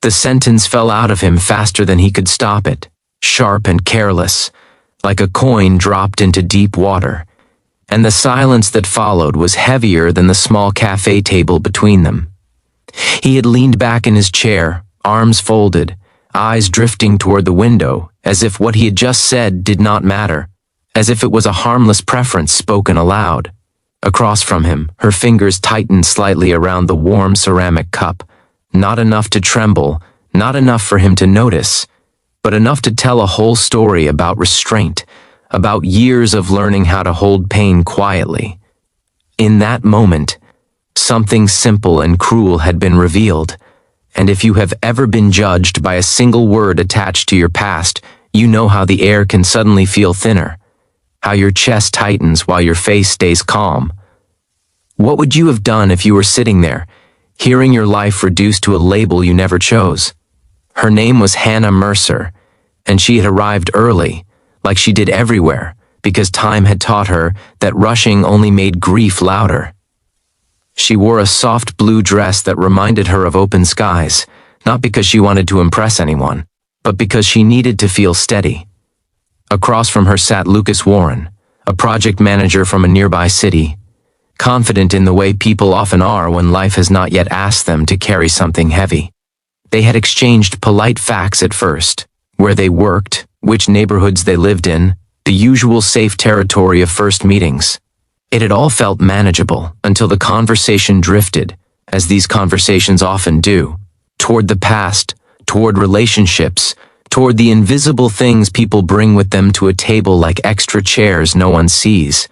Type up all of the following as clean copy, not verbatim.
The sentence fell out of him faster than he could stop it, sharp and careless, like a coin dropped into deep water, and the silence that followed was heavier than the small cafe table between them. He had leaned back in his chair, arms folded, eyes drifting toward the window, as if what he had just said did not matter, as if it was a harmless preference spoken aloud. Across from him, her fingers tightened slightly around the warm ceramic cup, not enough to tremble, not enough for him to notice, but enough to tell a whole story about restraint, about years of learning how to hold pain quietly. In that moment, something simple and cruel had been revealed, and if you have ever been judged by a single word attached to your past, you know how the air can suddenly feel thinner, how your chest tightens while your face stays calm. What would you have done if you were sitting there, hearing your life reduced to a label you never chose? Her name was Hannah Mercer, and she had arrived early, like she did everywhere, because time had taught her that rushing only made grief louder. She wore a soft blue dress that reminded her of open skies, not because she wanted to impress anyone, but because she needed to feel steady. Across from her sat Lucas Warren, a project manager from a nearby city, confident in the way people often are when life has not yet asked them to carry something heavy. They had exchanged polite facts at first, where they worked, which neighborhoods they lived in, the usual safe territory of first meetings. It had all felt manageable until the conversation drifted, as these conversations often do, toward the past, toward relationships, toward the invisible things people bring with them to a table like extra chairs no one sees.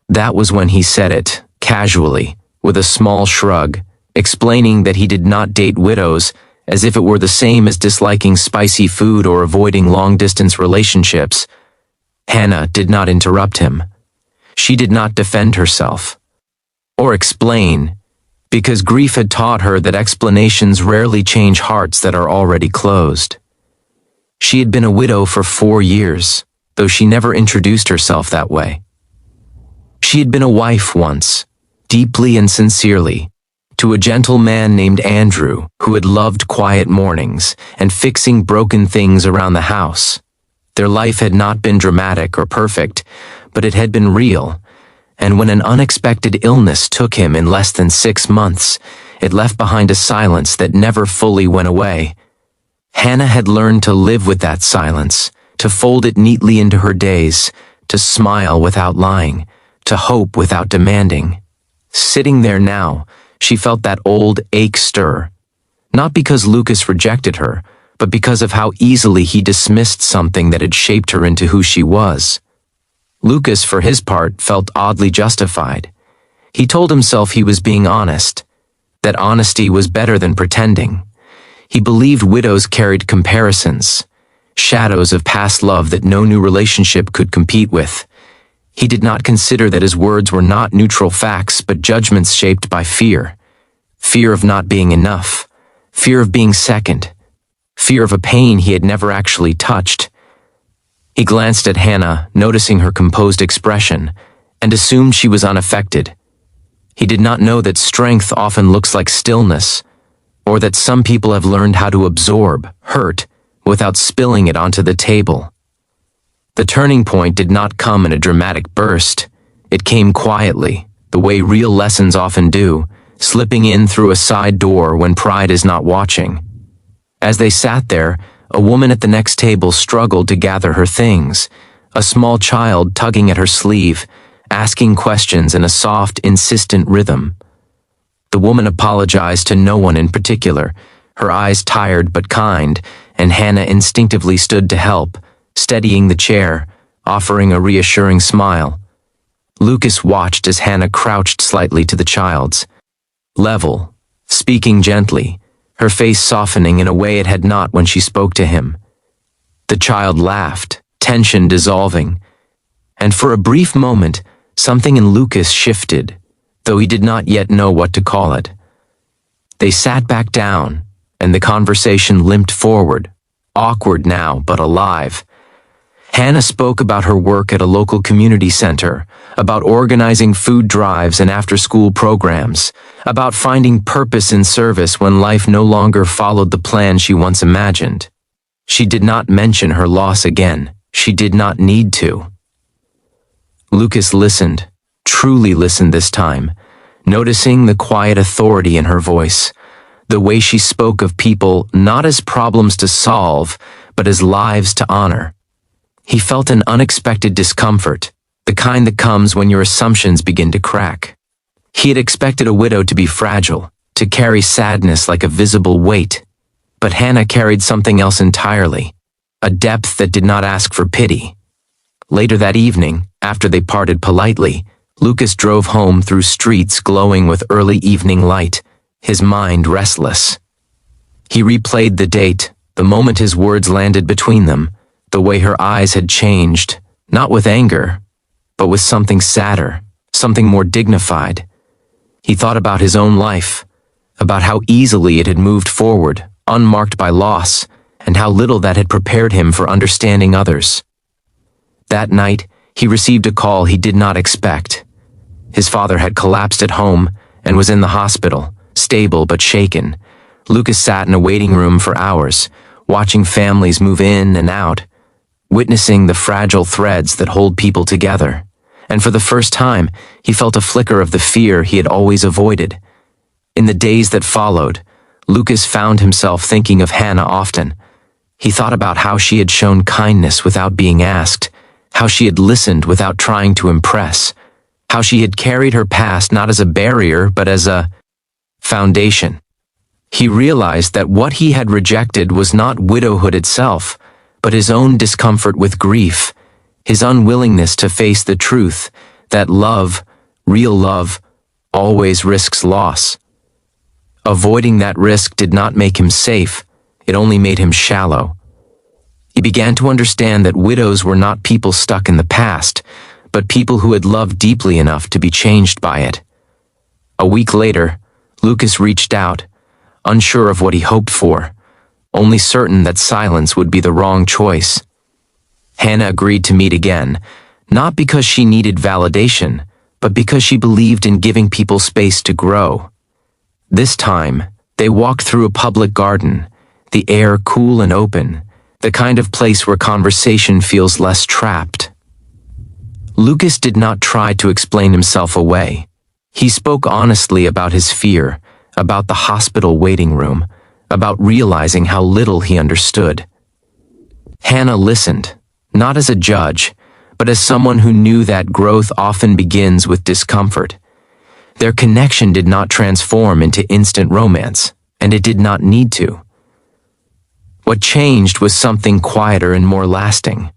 That was when he said it, casually, with a small shrug, explaining that he did not date widows, as if it were the same as disliking spicy food or avoiding long-distance relationships. Hannah did not interrupt him. She did not defend herself or explain, because grief had taught her that explanations rarely change hearts that are already closed. She had been a widow for 4 years, though she never introduced herself that way. She had been a wife once, deeply and sincerely, to a gentle man named Andrew who had loved quiet mornings and fixing broken things around the house. Their life had not been dramatic or perfect, but it had been real, and when an unexpected illness took him in less than 6 months, it left behind a silence that never fully went away. Hannah had learned to live with that silence, to fold it neatly into her days, to smile without lying, to hope without demanding. Sitting there now, she felt that old ache stir, not because Lucas rejected her, but because of how easily he dismissed something that had shaped her into who she was. Lucas, for his part, felt oddly justified. He told himself he was being honest, that honesty was better than pretending. He believed widows carried comparisons, shadows of past love that no new relationship could compete with. He did not consider that his words were not neutral facts but judgments shaped by fear. Fear of not being enough, fear of being second, fear of a pain he had never actually touched. He glanced at Hannah, noticing her composed expression, and assumed she was unaffected. He did not know that strength often looks like stillness, or that some people have learned how to absorb hurt without spilling it onto the table. The turning point did not come in a dramatic burst. It came quietly, the way real lessons often do, slipping in through a side door when pride is not watching. As they sat there, a woman at the next table struggled to gather her things, a small child tugging at her sleeve, asking questions in a soft, insistent rhythm. The woman apologized to no one in particular, her eyes tired but kind, and Hannah instinctively stood to help, steadying the chair, offering a reassuring smile. Lucas watched as Hannah crouched slightly to the child's level, speaking gently, her face softening in a way it had not when she spoke to him. The child laughed, tension dissolving, and for a brief moment, something in Lucas shifted, though he did not yet know what to call it. They sat back down, and the conversation limped forward, awkward now but alive. Hannah spoke about her work at a local community center, about organizing food drives and after-school programs, about finding purpose in service when life no longer followed the plan she once imagined. She did not mention her loss again. She did not need to. Lucas listened, truly listened this time, noticing the quiet authority in her voice, the way she spoke of people not as problems to solve, but as lives to honor. He felt an unexpected discomfort, the kind that comes when your assumptions begin to crack. He had expected a widow to be fragile, to carry sadness like a visible weight, but Hannah carried something else entirely, a depth that did not ask for pity. Later that evening, after they parted politely, Lucas drove home through streets glowing with early evening light, his mind restless. He replayed the date, the moment his words landed between them, the way her eyes had changed, not with anger, but with something sadder, something more dignified. He thought about his own life, about how easily it had moved forward, unmarked by loss, and how little that had prepared him for understanding others. That night, he received a call he did not expect. His father had collapsed at home and was in the hospital, stable but shaken. Lucas sat in a waiting room for hours, watching families move in and out, witnessing the fragile threads that hold people together. And for the first time, he felt a flicker of the fear he had always avoided. In the days that followed, Lucas found himself thinking of Hannah often. He thought about how she had shown kindness without being asked, how she had listened without trying to impress, how she had carried her past not as a barrier but as a foundation. He realized that what he had rejected was not widowhood itself, but his own discomfort with grief, his unwillingness to face the truth that love, real love, always risks loss. Avoiding that risk did not make him safe, it only made him shallow. He began to understand that widows were not people stuck in the past, but people who had loved deeply enough to be changed by it. A week later, Lucas reached out, unsure of what he hoped for, only certain that silence would be the wrong choice. Hannah agreed to meet again, not because she needed validation, but because she believed in giving people space to grow. This time, they walked through a public garden, the air cool and open, the kind of place where conversation feels less trapped. Lucas did not try to explain himself away. He spoke honestly about his fear, about the hospital waiting room, about realizing how little he understood. Hannah listened, not as a judge, but as someone who knew that growth often begins with discomfort. Their connection did not transform into instant romance, and it did not need to. What changed was something quieter and more lasting.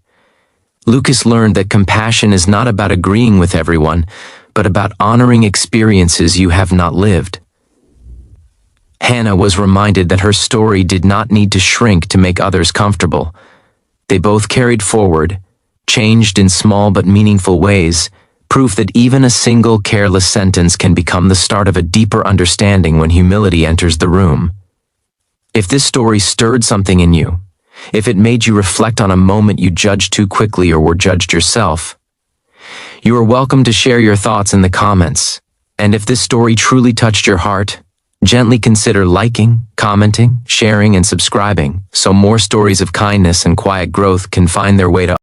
Lucas learned that compassion is not about agreeing with everyone, but about honoring experiences you have not lived. Hannah was reminded that her story did not need to shrink to make others comfortable. They both carried forward, changed in small but meaningful ways, proof that even a single careless sentence can become the start of a deeper understanding when humility enters the room. If this story stirred something in you, if it made you reflect on a moment you judged too quickly or were judged yourself, you are welcome to share your thoughts in the comments. And if this story truly touched your heart, gently consider liking, commenting, sharing, and subscribing so more stories of kindness and quiet growth can find their way to